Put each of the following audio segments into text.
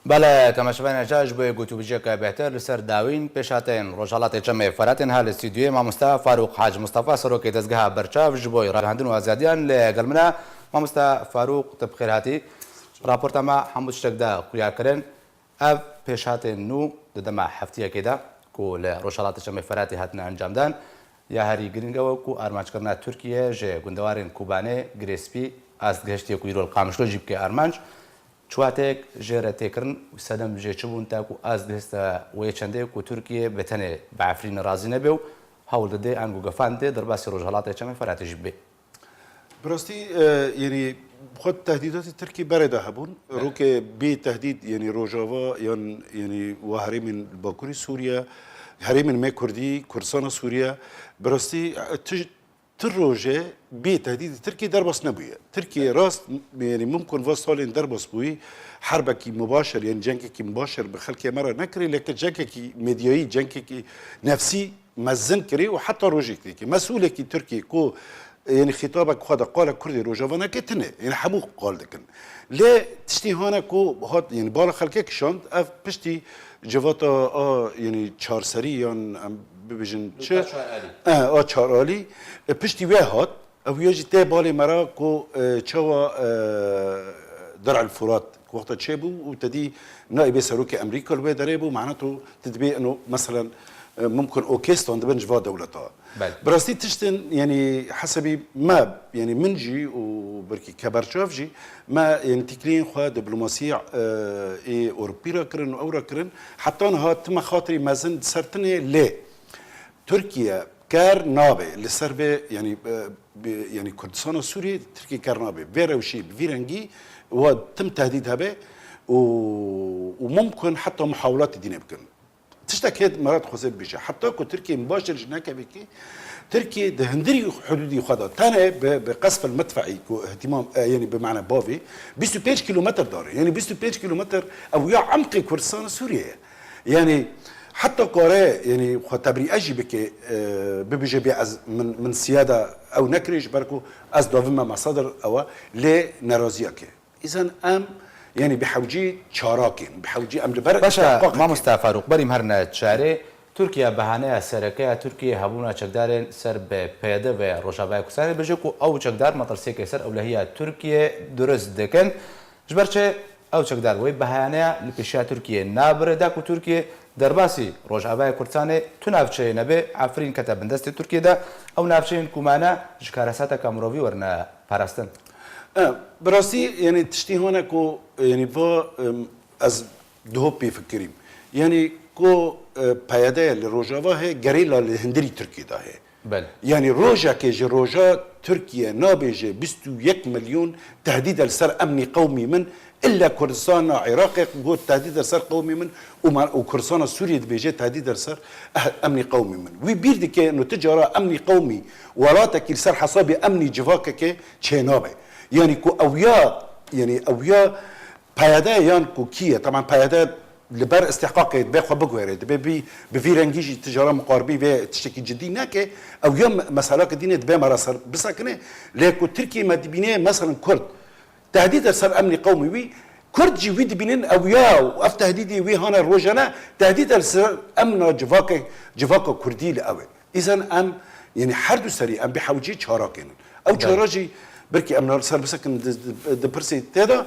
بله تماشاوان جاج به گوتوبیجه که بهتر لسر داوین پیشاتین روجالات جمع فراتین هال استودیوی ما مصطفى فاروق حاج مصطفى سروک دزگاه برچاو جبوی راهندن و آزادیان لگلمنا ما مصطفى فاروق تبخیر هاتی راپورت ما حمود شتکدا خویا کرن اف پیشاتین نو دما هفتیه کدا کول روجالات جمع فراتی هاتنا انجام دان یا هری گرینگو کو ارمانج کرنا ترکیه ج گوندوارن کوبانه گریسپی از گشتی کویرول قامشلو جیب که ارمانج چواتێک ژێرە تێکردن سەدەم ژێچبوون تاکو ئاز دەستە وەیە چەندەیەک و تورکیە بەتەنێ بەعفرینە ڕازی نەبێ و هەوڵ دەدەی ئەنگوگەفان دێ دەرباسی ڕۆژهەڵاتی چەمە فەراتیژ بێ براستی يعني خود تهديدات تركي باردة هبون روكي بتهديد يعني روجافا يعني وهري من باكوري سوريا هري من ما كردي كردستان سوريا براستی تروجه بتهديد تركي دربس نبويه تركي راس يعني ممكن فاصلين دربس بوي حربكي مباشر يعني جنكي مباشر بخلك مره نكري لكن جنكي ميدياي جنكي نفسي مزن كري وحتى روجيكي مسؤولك تركي كو يعني خطابك خدا قال كردي روجافانا كتنه يعني حمو قال دكن لا تشتي هنا كو هات يعني بالا خلكك شاند اف بشتي جواتا يعني چارسري يعني ببیشن چه؟ چهارآلی پشتی وی هات او یه جیت بالی مرا کو چوا درع الفرات وقتا چه بو و تدي نائب سروك امريكا الوي داره بو معناته تدبي انه مثلا ممكن اوكستون دبن جوا دولتها براستي تشتن يعني حسبي ما يعني منجي وبركي كبرشافجي ما يعني تكلين خوا دبلوماسية اي اوروبيرا كرن اورا كرن حتى انها تم خاطري مازن سرتنه ليه تركيا كار نابه لسربه يعني كردستان سوريا تركيا كار نابه فيروشي فيرنجي وتم تهديدها به وممكن حتى محاولات دينيه بكن تشتكي مرات خوزيب بيجا حتى كو تركيا مباشر جناكا بكي تركيا ده هندري حدودي خدا تانا بقصف المدفعي اهتمام يعني بمعنى بافي 25 كيلومتر دار يعني 25 كيلومتر او يا عمقي كردستان سوريا يعني حتى كوريا يعني خطبري اجي بك ببيجي بي من سياده او نكريج بركو از دوما مصادر او لنرازياك اذا ام يعني بحوجي شاراكين بحوجي ام لبر باشا ما مصطفى فاروق بريم هرنا تشاري تركيا بهانه سركه تركيا هبونا چقدار سر به پیاده و روشاوای کوسانی بجکو او چقدار مطرسه که سر اولهیه ترکیا درست دکن جبرچه او چقدار وی بهانه لپیشا ترکیا نابره داکو ترکیا درباسي روجاوای کوردستان تو نافچه نبه عفرین کتاب دست ترکیه ده او نافچه کومانه جکارساتا کامروی ورنه پاراستن براسي يعني تشتي هنا كو يعني فا از دو بيفكريم يعني كو بايده لروجاوا هي غريلا الهندري تركيا ده هي بل يعني روجا كيجي روجا تركيا نابجه 21 مليون تهديد لسر امني قومي من الا كردستان عراق قول تهديد لسر قومي من وكردستان سوريا بيجي تهديد لسر امني قومي من ويبيردك انه تجاره امني قومي وراتك لسر حسابي امني جواكك تشينابه يعني كو اويا بايدا يعني كو كيه طبعا بايدا لبر استحقاق يتباخوا بقويرد بفيرنجيجي تجاره مقاربي في تشتكي جدي ناكي او يوم مساله كدينه دبا مراسر بسكنه لكو تركي ما دبينه مثلا كرد تهديد سر امني قومي وي كرد جي ويد بينين اويا واف تهديدي وي هنا روجنا تهديد سر امن جواكا كردي لاوي اذا ام يعني حردو سري ام بحوجي شاراكن او شاراجي بركي امن سر بسكن دبرسي تدا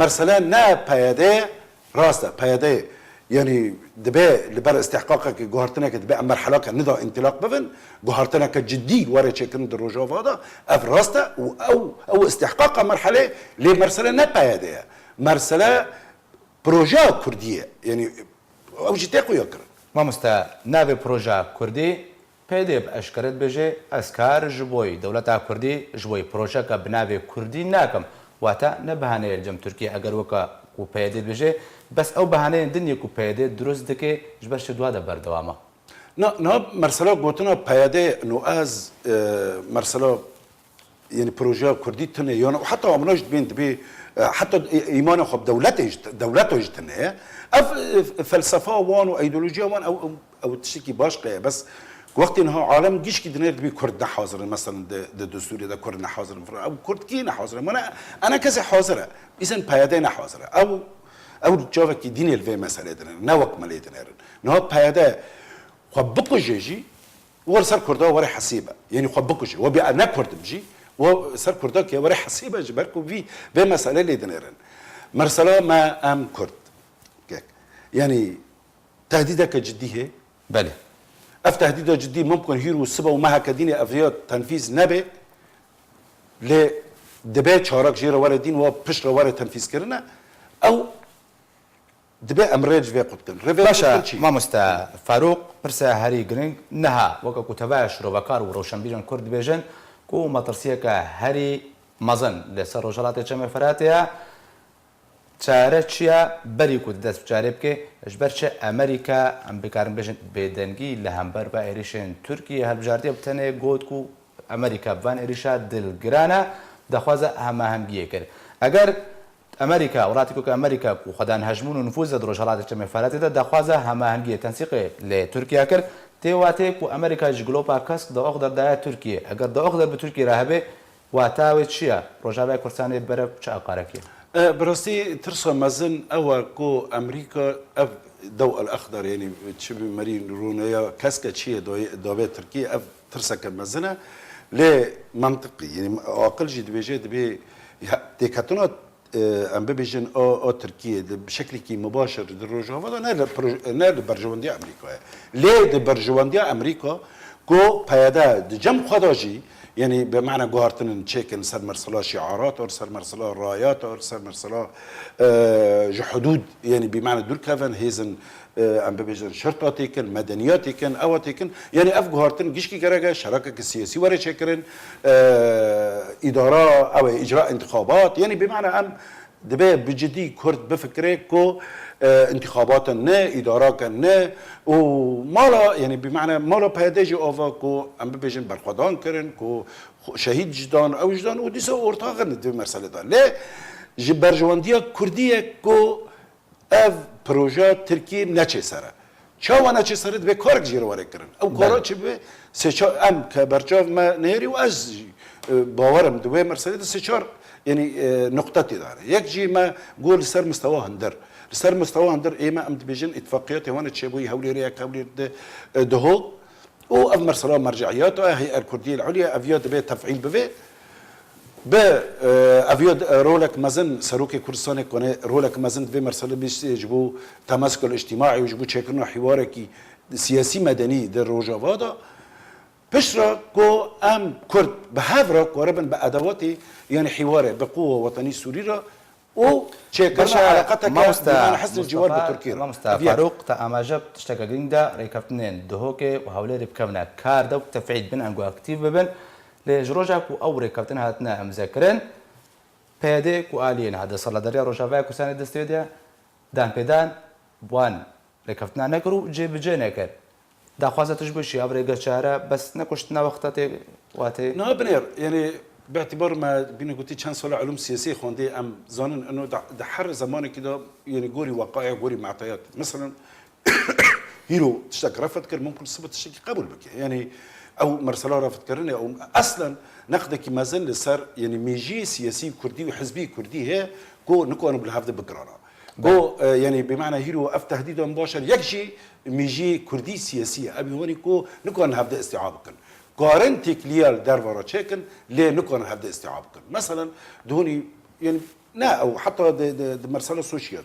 مرسلان نا بايده راسته بايده يعني دبا لبر استحقاقك جوهرتنا كدبا مرحله كندا انطلاق بفن جوهرتنا كجدي ورا تشكن دروجو هذا اف راسته او استحقاق مرحله لمرسله نا بايده مرسله بروجا كرديه يعني او جيتاكو يكر ما مستا ناوي بروجا كردي پیدا اشکرت بجه اسکار جبوی دولت کردی جبوی پروژه که بناوی کردی ناکم واتا نبهانه الجم ترکیه اگر وکا کو پیدا بجه بس او بهانه دنیا کو پیدا درست دکه جبرش دوا ده بردوامه نه مرسلا گوتنا پیاده نو از مرسلا يعني بروجه كردي تنه يعني وحتى عمرناش بين تبي حتى ايمان خب دولته جتنه اف فلسفه وان وايديولوجيا وان او تشكي باشقه بس وقت انها عالم جيش كي دنيا تبي كرد حاضر مثلا دستوري ده كرد حاضر او كرد كي حاضر انا كذا حاضره اذا بيادين حاضره او او جوفك ديني الفي مساله دنا نوك مليت نرن نو بايدا خبقو جيجي ورسر كردا وري حسيبه يعني خبقو جي وبي انا كرد بجي وسر كردا كي وري حسيبه جبركو في مساله اللي دنرن مرسلا ما ام كرد يعني تهديدك جديه بله اف تهديد جدي ممكن هيرو السبا وما هكديني افيات تنفيذ نبي ل دبي شارك جيره ورا دين وبشره ورا تنفيذ كرنا او دبي امريج في قطن باشا ما مستا فاروق برسا هاري جرينج نها وكا كتبا شروبكار وروشن بيجن كرد بيجن كو مطرسيكا هاري مزن لسر رجالات جمع فراتيا چارەچیە بەری کو دەست بچارێ بکە ژبەرچە ئەمریکا ئەم بکارم بێژن بێدەنگی لە هەمبەر بە عێریشێن تورکی هەڵبژاردیە بتەنێ گوت و ئەمریکا بوان عێریشا دڵگرانە دەخوازە هەماهەنگیە کرد ئەگەر ئەمریکا وڵاتی کوکە ئەمریکا و خۆدان هەژمون و نفوزە ڕۆژهەڵاتی چەمێفەراتێدا دەخوازە هەماهەنگیە تەنسیقێ لێ تورکیا کرد تێواتێک و ئەمریکا ji گلۆپا کەسک دەوەق دەردایە تورکیە ئەگەر دەوەق دەر بە تورکی ڕاهەبێ واتاوێت چییە ڕۆژاوای کوردستانی بەرە چ ئاقارەکیە براسي ترسى مازن او كو امريكا اف ضوء الاخضر يعني تشبي مارين رونيا كاسكا تشي دوبي تركيا اف ترسى كمازنه لمنطقي يعني اقل جي دبي دبي ديكاتونات ام بيجن او تركيا بشكل كي مباشر دروجه هذا نال برجواندي امريكا ليه برجواندي امريكا كو بيادا جم خداجي يعني بمعنى جوهرتن تشيكن سر مرسلا شعارات او سر مرسلا رايات او سر مرسلا حدود يعني بمعنى دول كافن هيزن ام بيجن شرطاتيكن مدنياتيكن اواتيكن يعني اف جوهرتن جيشكي كراجا شراكه السياسي ورا تشيكرن اداره او اجراء انتخابات يعني بمعنى ام دبي بجدي كرد بفكره كو انتخابات نه ادارات نه ومالا يعني بمعنى مالا بهداجي اوفا كو ام بيجن برخدان كرن كو شهيد جدان او جدان وديسا اورتاغن دي مرسله دا لا برجوانديه كرديه كو اف بروجا تركي نچه سره چاوا نچه سره به کارک جیر واره کرن او کارا چه به سه ام كبرجاف ما نهري واز باورم دوی مرسله سه چهار يعني نقطتي داره يك جي ما قول سر مستوى هندر سر مستوى هندر ايما ام بيجن اتفاقيات هون تشبوي هولي رياك هولي دهو او اف مرسله مرجعيات هي الكرديه العليا افياد به تفعيل به ب افياد رولك مازن سروكي كردستان كونه رولك مازن في مرسله بيش يجبو تماسك الاجتماعي ويجبو تشكلنا حواركي سياسي مدني در روجافادا بشرا كو ام كرد بهافرا قربا بادواتي يعني حواره بقوه وطنيه سوريه او تشكلنا علاقتك بمعنى حسن الجوار بتركيا ما فاروق تا اماجب تشتكى جريندا ريكفتنين دهوكي وهولي ريبكمنا كاردا وتفعيل بن انجو اكتيف بن لجروجاك او ريكفتن هاتنا مذاكرين بيديك والين هذا صلى دريا روجافاك وساند دستيديا دان بيدان بوان ريكفتنا نكرو جيب جينكر دا خوازه تشبه شي ابريغا شارع بس نكشتنا وقتاتي واتي بنير يعني باعتبار ما بينا قلتي كان صلاة علوم سياسية خوندي ام ظنن انه ده حر زماني كده يعني قوري وقائع قوري معطيات مثلا هيرو تشتك رفض كر ممكن صبت تشتكي قبل بك يعني او مرسله رفض كرني او اصلا نقدك ما زال صار يعني ميجي سياسي كردي وحزبي كردي هي كو نكو انا بالهفده بقرانا كو يعني بمعنى هيرو اف تهديد مباشر يكشي ميجي كردي سياسيه ابي هوني كو نكو انا هبدا استيعابك قارن تكليال درفرا تشيكن ليه نكون هبدا استيعابك مثلا دوني يعني لا او حتى دي مرسله سوشيال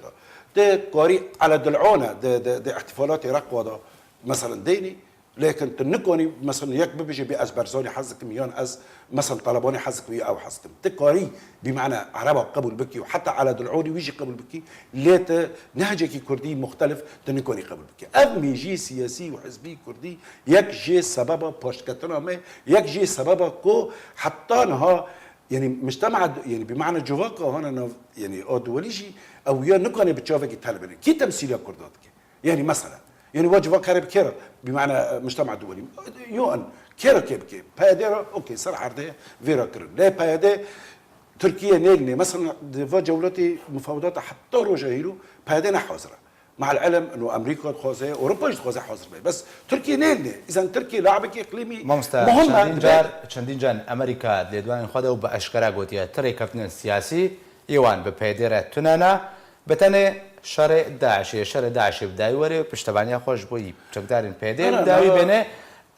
ده قاري على دلعونه ده احتفالات رقوه مثلا ديني لكن تنكوني مثلا ياك بيجي باز برزوني حزك ميان از مثلا طلبوني حزك ويا او حزكم تقاري بمعنى عربه قبل بكي وحتى على دلعوني ويجي قبل بكي ليت نهجك كردي مختلف تنكوني قبل بكي ام يجي سياسي وحزبي كردي ياك جي سببه بوشكتنا ما ياك جي سببه كو حتى نها يعني مجتمع يعني بمعنى جواكا هنا يعني او دوليجي او يا نكوني بتشوفك التالبين كي تمثيل كرداتك يعني مثلا يعني واجب كارب كير بمعنى مجتمع دولي يون كير كيف بايديرا اوكي صار عرضه فيرا كير لا بايدي تركيا نيلني مثلا دفا جولتي مفاوضات حتى روجاهيرو بايدينا حاضره مع العلم انه امريكا تخوزه اوروبا تخوزه حاضر بس تركيا نيلني اذا تركيا لاعبك اقليمي مهم چندین جان امریکا لدوان خدا و با اشکرا گوتیا تری کفتن سیاسی ایوان به پیدر تنانا بتنه شر داعش بدای وره پشتوانی خوش بوی چقدرین پیدا داوی بینه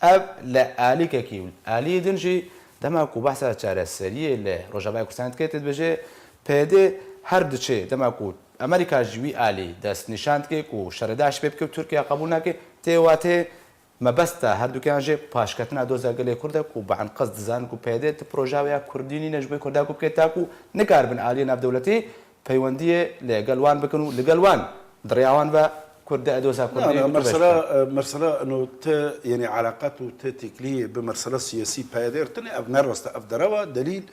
اب لآلی که آلی دنجی دما کو بحث چاره سریه ل روجاوای کوسانت که تبجه پیدا هر دچه دما کو امریکا جوی آلی دست نشاند که کو شر داعش به که ترکیه قبول نکه تیواته مبسته هر دوکانجه پاشکتنا دوزاگلی کرده کو بعن قصد زان کو پیدا پروژه کردینی نجبه کرده کو کتا کو نکاربن آلی ناب دولتی پیوندی لگلوان بکنو لگلوان دریاوان و كرد أدوسا كردي مرسلة إنه يعني علاقاته تكلية بمرسلة سياسية بهذا تاني أبنرست أفدروا دليل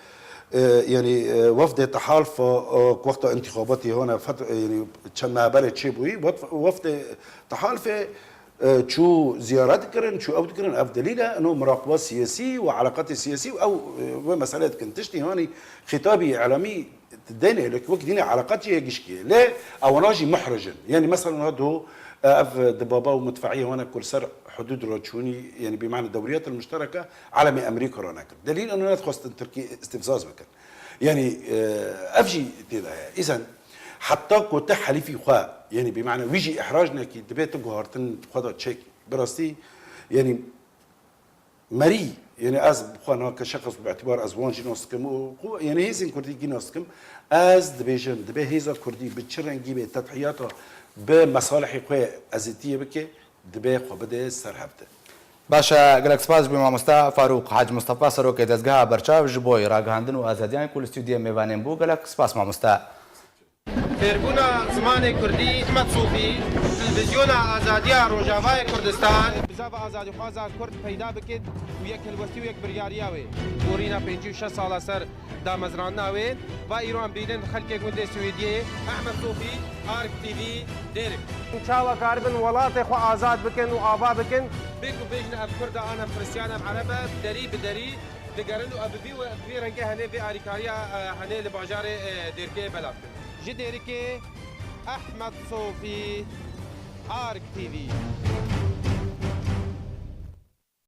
يعني وفد تحالف وقت انتخاباتي هنا فترة يعني كنا بلد شبوي وفد تحالف شو زيارات كرن شو أود كرن أفدليلها إنه مراقبة سياسية وعلاقات سياسية أو مسألة كنتشتي هوني خطابي إعلامي تديني لك وقت ديني علاقات يجيشكي ليه أو ناجي محرجا يعني مثلا هذا أف دبابة ومدفعية هنا كل سر حدود راتشوني يعني بمعنى الدوريات المشتركة على أمريكا روناك دليل إنه نتخص تركي استفزاز بكن يعني أفجي تدا إذا حتى كنت حليفي خا يعني بمعنى ويجي إحراجنا كي دبيت جوهرتن خدا تشيك براستي يعني مري يعني از بخوانا كشخص باعتبار از وانجي نوستكم يعني هيزن كردي جي نوستكم از دبيجن دبي هيزا كردي بتشرنجي بتضحياتها بمصالح خواه ازيتيه بكي دبي خو بده سرهبته باشا گلک سپاس بما مصطفى فاروق حاج مصطفى سروک دزگاه برچاو جبوی راگهاندن و آزادیان کل استودیو میوانیم بو گلک سپاس ما مصطفى فێربوونا زمانی کوردی ئەحمەد سوفی تلڤیزیۆنا ئازادیە ڕۆژاوای کوردستان بزاف ئازادیخوازا کورد پەیدا بکەیت و یەک هەلوەستی و یەک بریاریاوێ گۆڕینە 56 ساڵە سەر دامەزراندناوێ و ئیران بینن خەلکێک وندێ سوێدیێ ئەحمەد سوفی ئارک تیڤی دێرک چاوەکار بن وڵاتی خۆ ئازاد بکەن و ئاوا بکەن بێک و بێژنە ئەم کوردە ئان ئەم خرسیان ئەم عەرەبە بدەری بدەری دەگەرن و ئەببی و بێ ڕەنگە هەنێ بێ ئاریکاریە هەنێ لە باژارێ دێرکێ بەلاف جديركي أحمد صوفي آرك تي في